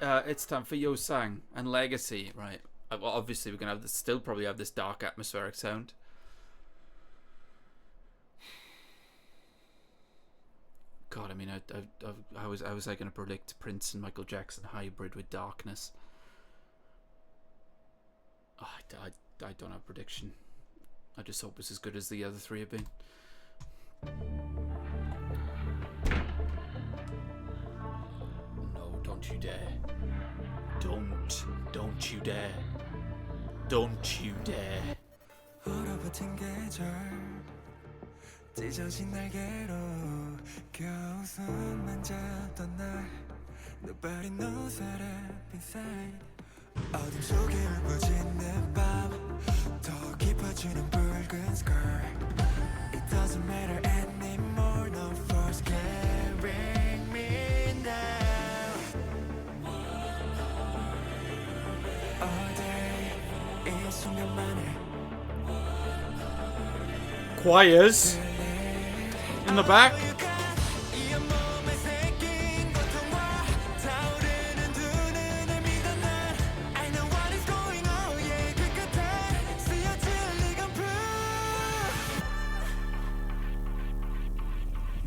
It's time for Yo Sang and Legacy, right? Well, obviously we're gonna have this, still probably have this dark atmospheric sound. God, I mean, how was I gonna predict Prince and Michael Jackson hybrid with darkness? Oh, I don't have a prediction. I just hope it's as good as the other three have been. No, don't you dare. Don't you dare. Don't you dare. 얼어붙은 계절 찢어진 날개로 겨우 숨만 잡던 날 Nobody knows what up inside 어둠 속에 울부짖는 밤더 깊어지는 붉은 scar It doesn't matter anymore No force carrying me down All day 이 순간만을 Choirs in the back.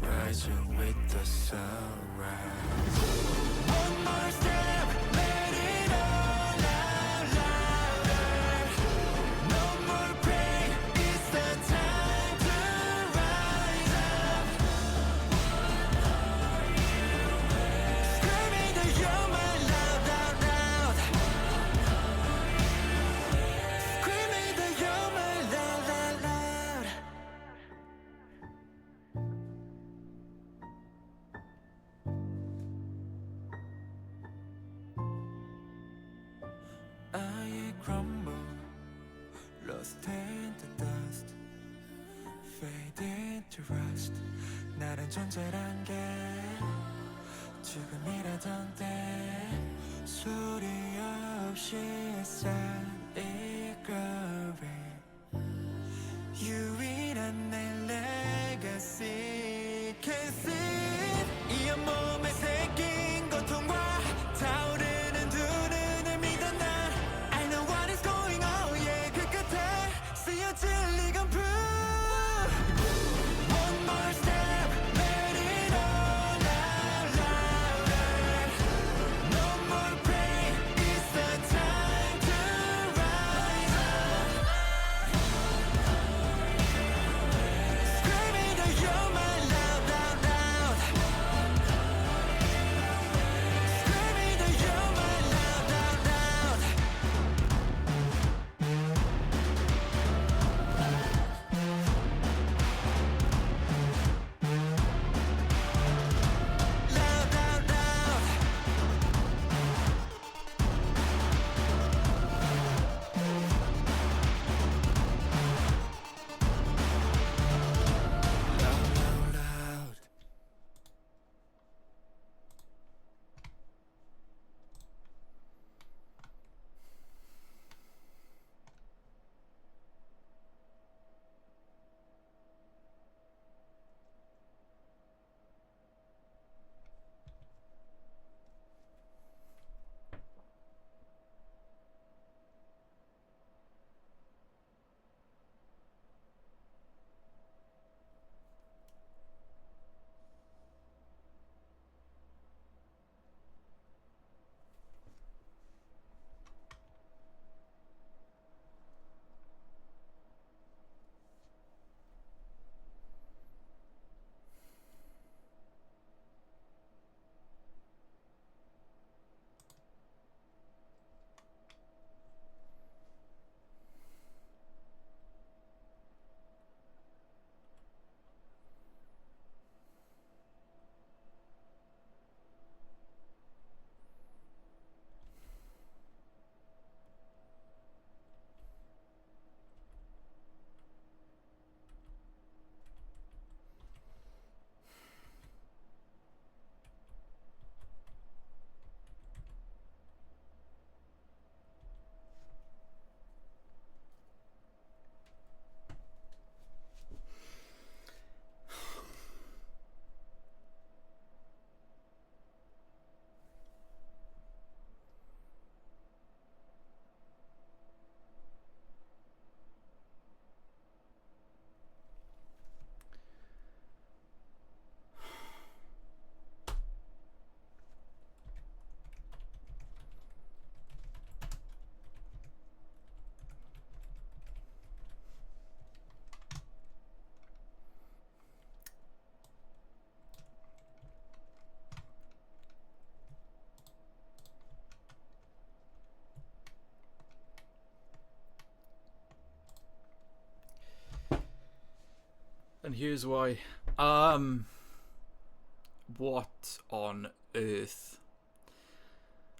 Rising with the sunrise. One more step, let it all out louder. No more pain, it's the time to rise up. Screaming that you're my love out loud. Screaming that you're my love out loud. I crumble, lost in the dust, fade into rust. 나란 존재란 게 지금이라던데 소리 없이 쌓이거리 유일한 내 legacy. Can't see it. 이 온몸에 새긴 고통과 타오르는 두 눈을 믿어 난 I know what is going on yeah 그 끝에 쓰여질 이건 proof One more step let it all out louder No more pain it's the time to rise up And here's why. What on earth?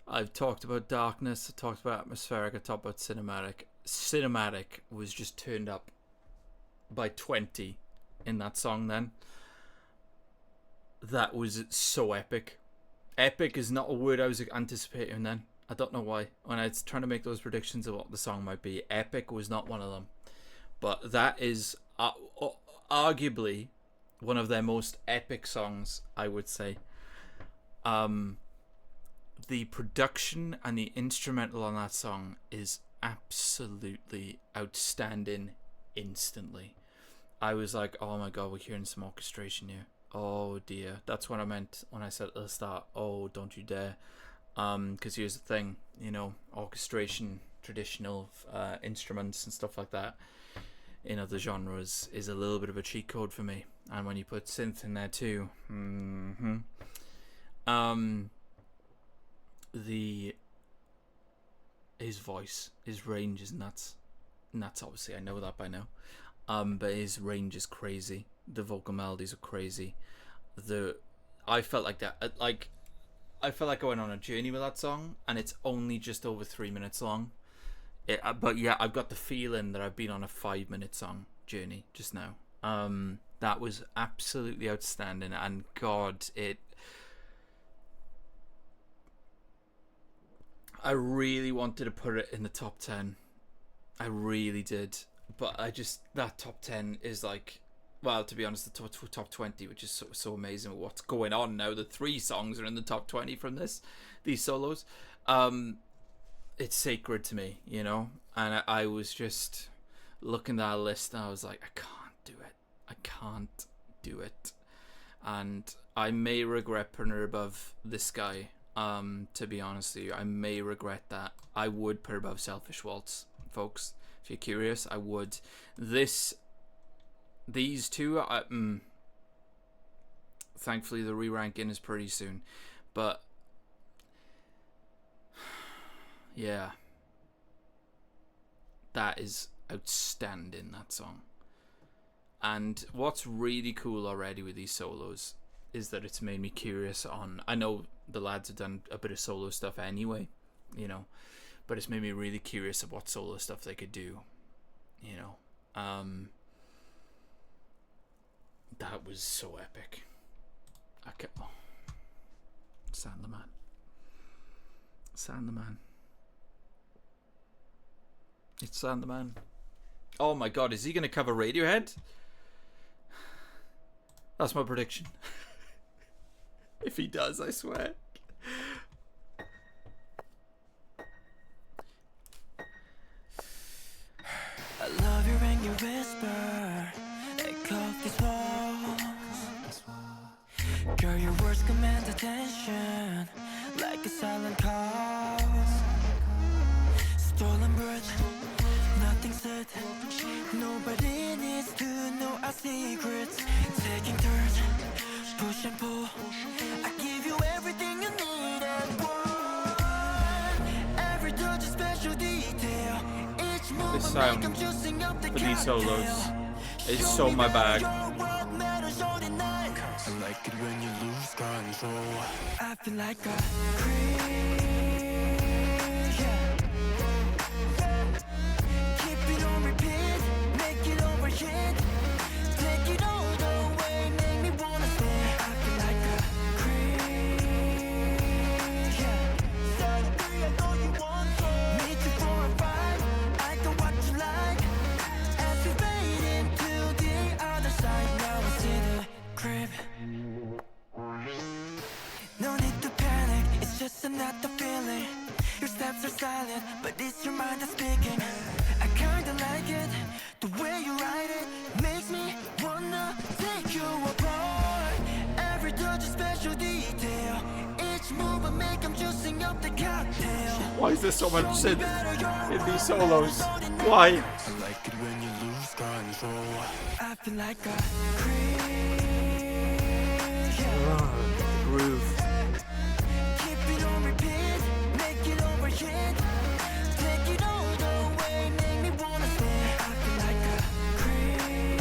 I've talked about darkness, I talked about atmospheric, I talked about cinematic. Cinematic was just turned up by 20 in that song then. That was so epic. Epic is not a word I was anticipating then. I don't know why. When I was trying to make those predictions of what the song might be, epic was not one of them. But that is arguably one of their most epic songs, I would say. The production and the instrumental on that song is absolutely outstanding instantly. I was like, oh my god, we're hearing some orchestration here. Oh dear. That's what I meant when I said at the start, oh, don't you dare. Because here's the thing, you know, orchestration, traditional instruments and stuff like that in other genres is a little bit of a cheat code for me. And when you put synth in there too, his voice, his range is nuts. Nuts, obviously, I know that by now. But his range is crazy. The vocal melodies are crazy. I felt like that. I felt like I went on a journey with that song, and it's only just over 3 minutes long. But yeah, I've got the feeling that I've been on a 5-minute song journey just now. That was absolutely outstanding, and God, I really wanted to put it in the top 10. I really did, but that top 10 is like, well, to be honest, the top 20, which is so amazing with what's going on now. The 3 songs are in the top 20 from these solos. It's sacred to me, you know. And I was just looking at that list, and I was like, I can't do it. I can't do it. And I may regret putting her above this guy. To be honest with you, I may regret that. I would put her above Selfish Waltz, folks. If you're curious, I would. These two, thankfully the re-ranking is pretty soon, but yeah, that is outstanding, that song. And what's really cool already with these solos is that it's made me curious on, I know the lads have done a bit of solo stuff anyway, you know, but it's made me really curious of what solo stuff they could do, you know. That was so epic. Okay. Oh. Sound the man. It's Sound the Man. Oh my god, is he going to cover Radiohead? That's my prediction. If he does, I swear. I love you when you whisper, like off these walls. Girl, your words command attention, like a silent call. Stolen bridge, nothing said. Nobody needs to know our secrets. Taking turns, push and pull. I give you everything you need and want. Every touch is special detail. Each move This I make, I'm juicing up the for these solos cocktail. is so my bag. I like it when you lose control. I feel like a creep. Keep it on repeat, make it overheat. Take it all the way, make me wanna stay. I feel like a creep. Sultry, I know you want more. Meet you for a fight, I know what you like. As we fade into the other side, now I see the crib. No need to panic, it's just another feeling. Your steps are silent, but it's your mind that's speaking. I kinda like it, the way you ride it makes me wanna take you apart. Every touch is special detail. Each move I make, I'm juicing up the cocktail. Why is there so much synth in these solos? Why? I like it when you lose control. I feel like a creep. Groove. Keep it on repeat, make it overheat. Take it all the way, make me wanna stay. I feel like a creep.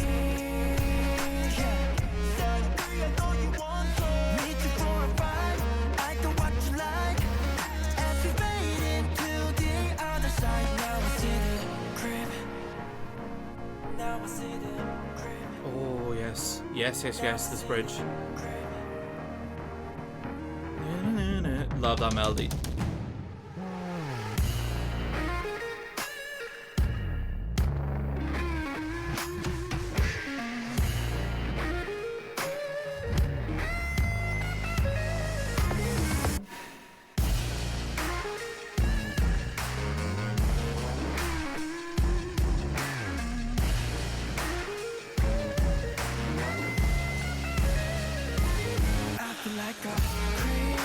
Yes, yes, yes, this bridge. Love that melody. I feel like a creep.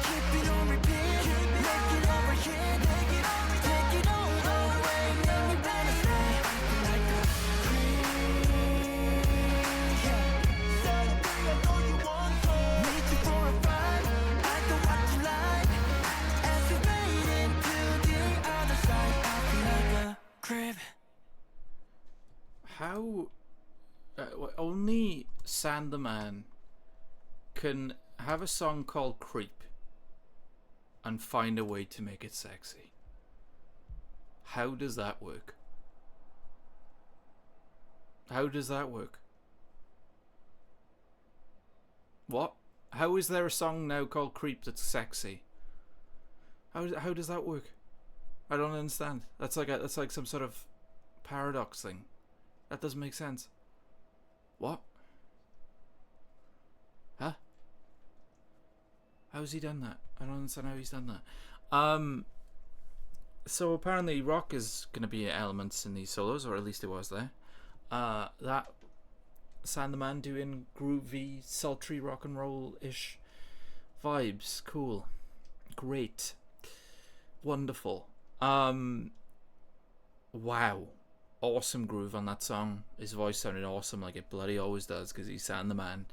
Keep it on repeat. Make it over here. Take it all away. Make me wanna stay. I feel like a creep. Celebrate, I know you want more. Need you for a ride. I know what you like. As we made it to the other side, I feel like a creep. How only Sandman can have a song called Creep and find a way to make it sexy. How does that work? How does that work? What? How is there a song now called Creep that's sexy? How does that work? I don't understand. That's like some sort of paradox thing. That doesn't make sense. What? Huh? How's he done that? I don't understand how he's done that. So apparently rock is going to be elements in these solos, or at least it was there. That Sandman doing groovy, sultry rock and roll-ish vibes. Cool. Great. Wonderful. Wow. Awesome groove on that song. His voice sounded awesome, like it bloody always does, because he's Sandman.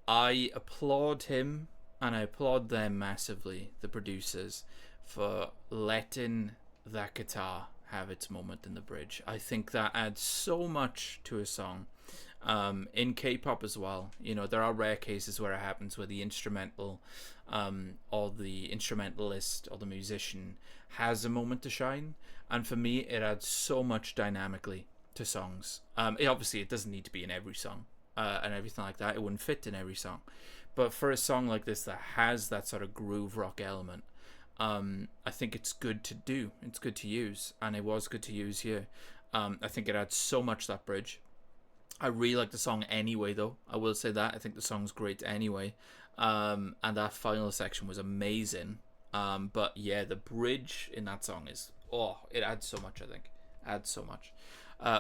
I applaud him, and I applaud them massively, the producers, for letting that guitar have its moment in the bridge. I think that adds so much to a song. In K-pop as well, you know, there are rare cases where it happens, where the instrumental or the instrumentalist or the musician has a moment to shine, and for me it adds so much dynamically to songs. Obviously it doesn't need to be in every song and everything like that. It wouldn't fit in every song, but for a song like this that has that sort of groove rock element, I think it's good to do. It's good to use, and it was good to use here. I think it adds so much, that bridge. I really like the song anyway, though. I will say that. I think the song's great anyway. And that final section was amazing. But yeah, the bridge in that song is... Oh, it adds so much, I think. Adds so much.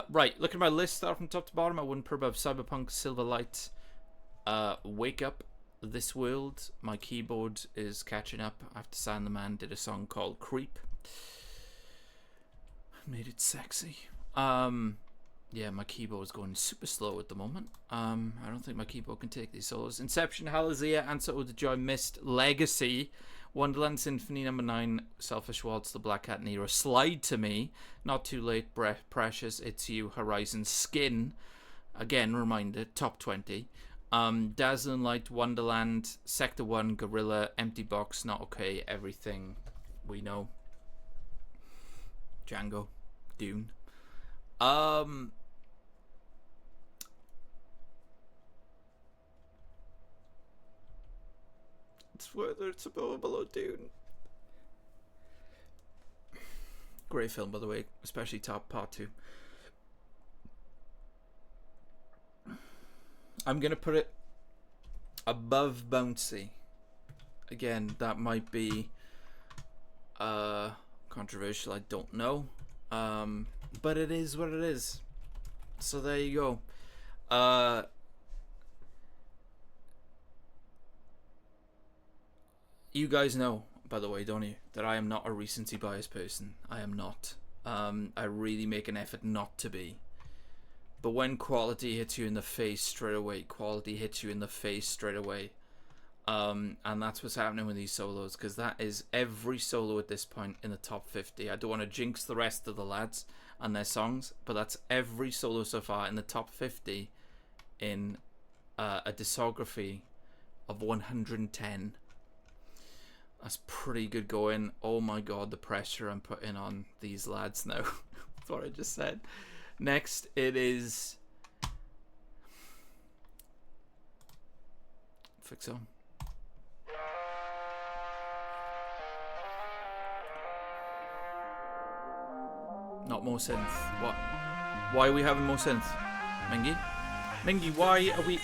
Right, look at my list start from top to bottom. I wouldn't put above Cyberpunk, Silverlight, Wake Up, This World. My keyboard is catching up after Sandman did a song called Creep. Made it sexy. Yeah, my keyboard's going super slow at the moment. I don't think my keyboard can take these solos. Inception, Halazia, Answer Ode to Joy, Mist, Legacy, Wonderland Symphony No. 9, Selfish Waltz, The Black Cat Nero, Slide to Me, Not Too Late, Precious, It's You, Horizon, Skin, again, reminder, top 20, Dazzling Light, Wonderland, Sector 1, Gorilla, Empty Box, Not Okay, Everything We Know, Django, Dune. It's whether it's above or below Dune. Great film, by the way, especially top part 2. I'm gonna put it above Bouncy. Again, that might be controversial, I don't know. But it is what it is. So there you go. You guys know, by the way, don't you, that I am not a recency bias person. I am not. I really make an effort not to be. But when quality hits you in the face straight away, quality hits you in the face straight away. And that's what's happening with these solos, because that is every solo at this point in the top 50. I don't want to jinx the rest of the lads and their songs, but that's every solo so far in the top 50 in a discography of 110. That's pretty good going. Oh my god, the pressure I'm putting on these lads now. That's what I just said. Next, it is Fix on. Not more synth. What? Why are we having more synth? Mingi? Mingi, why are we...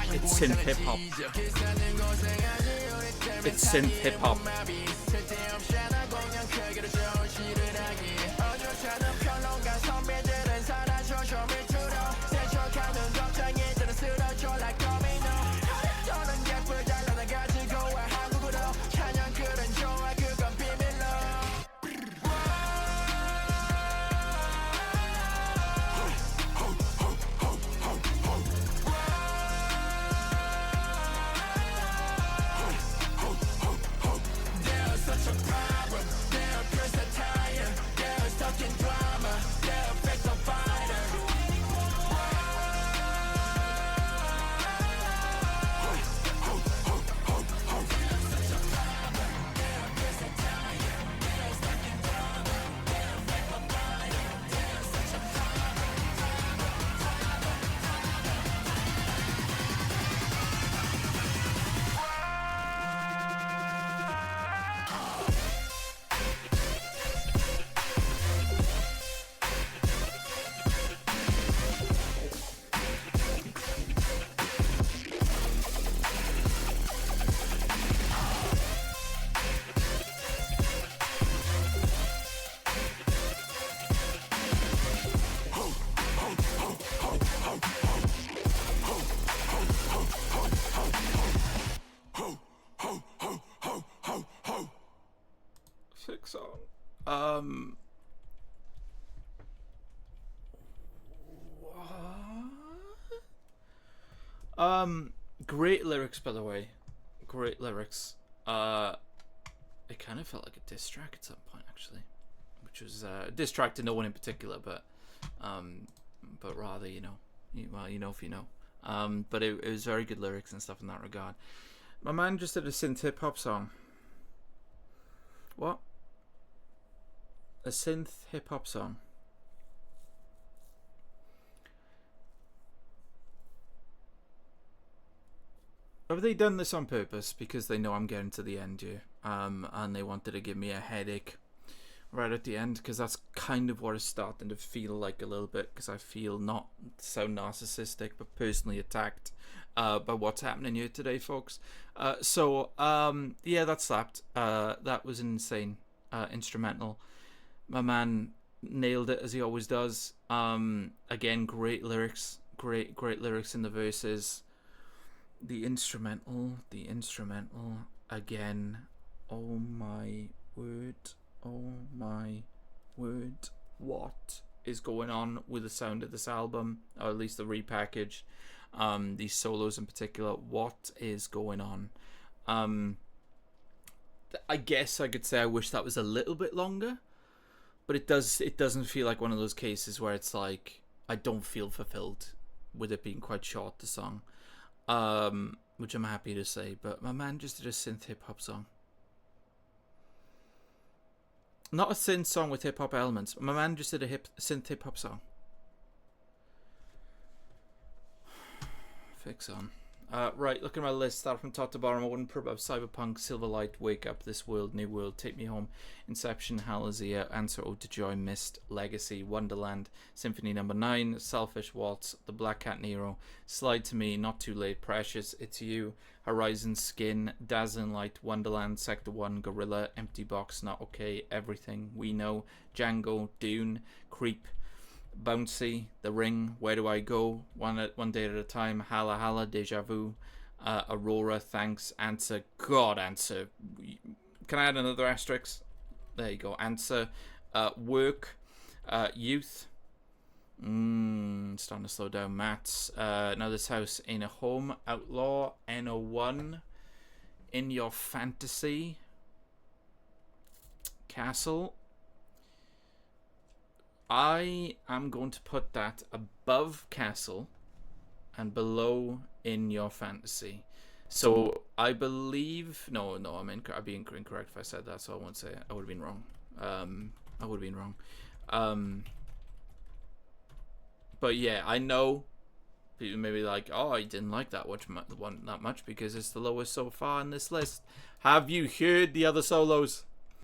It's synth hip hop. It's synth hip hop. Great lyrics, by the way. Great lyrics. It kind of felt like a diss track at some point, actually, which was a diss track to no one in particular, but rather, you know if you know. But it was very good lyrics and stuff in that regard. My man just did a synth hip hop song. What? A synth hip hop song. Have they done this on purpose because they know I'm getting to the end here, and they wanted to give me a headache right at the end, because that's kind of what it's starting to feel like a little bit, because I feel not so narcissistic but personally attacked by what's happening here today, folks. Yeah, that slapped. That was an insane instrumental. My man nailed it, as he always does. Again, great lyrics, great lyrics in the verses. The instrumental again. Oh my word, what is going on with the sound of this album, or at least the repackaged, these solos in particular? What is going on? I guess I could say I wish that was a little bit longer, but it doesn't feel like one of those cases where it's like I don't feel fulfilled with it being quite short, the song. Which I'm happy to say, but my man just did a synth hip hop song. Not a synth song with hip hop elements. My man just did a synth hip hop song. Fix on. Right, look at my list. Start from top to bottom. I wouldn't put above Cyberpunk, Silverlight, Wake Up, This World, New World, Take Me Home, Inception, Halazia, Answer Ode to Joy, Mist, Legacy, Wonderland, Symphony Number 9, Selfish Waltz, The Black Cat Nero, Slide to Me, Not Too Late, Precious, It's You, Horizon, Skin, Dazzling Light, Wonderland, Sector 1, Gorilla, Empty Box, Not Okay, Everything, We Know, Django, Dune, Creep, Bouncy, The Ring, Where Do I Go, One Day at a Time, Hala Hala, Deja Vu, Aurora, Thanks, Answer, God, Answer. Can I add another asterisk? There you go, Answer, Work, Youth, starting to slow down, Mats, Now This House Ain't a Home, Outlaw, N01, In Your Fantasy, Castle. I am going to put that above Castle and below In Your Fantasy. So I believe I'd be incorrect if I said that, so I won't say it. I would have been wrong. But yeah, I know people may be like, oh, I didn't like that one that much because it's the lowest so far in this list. Have you heard the other solos?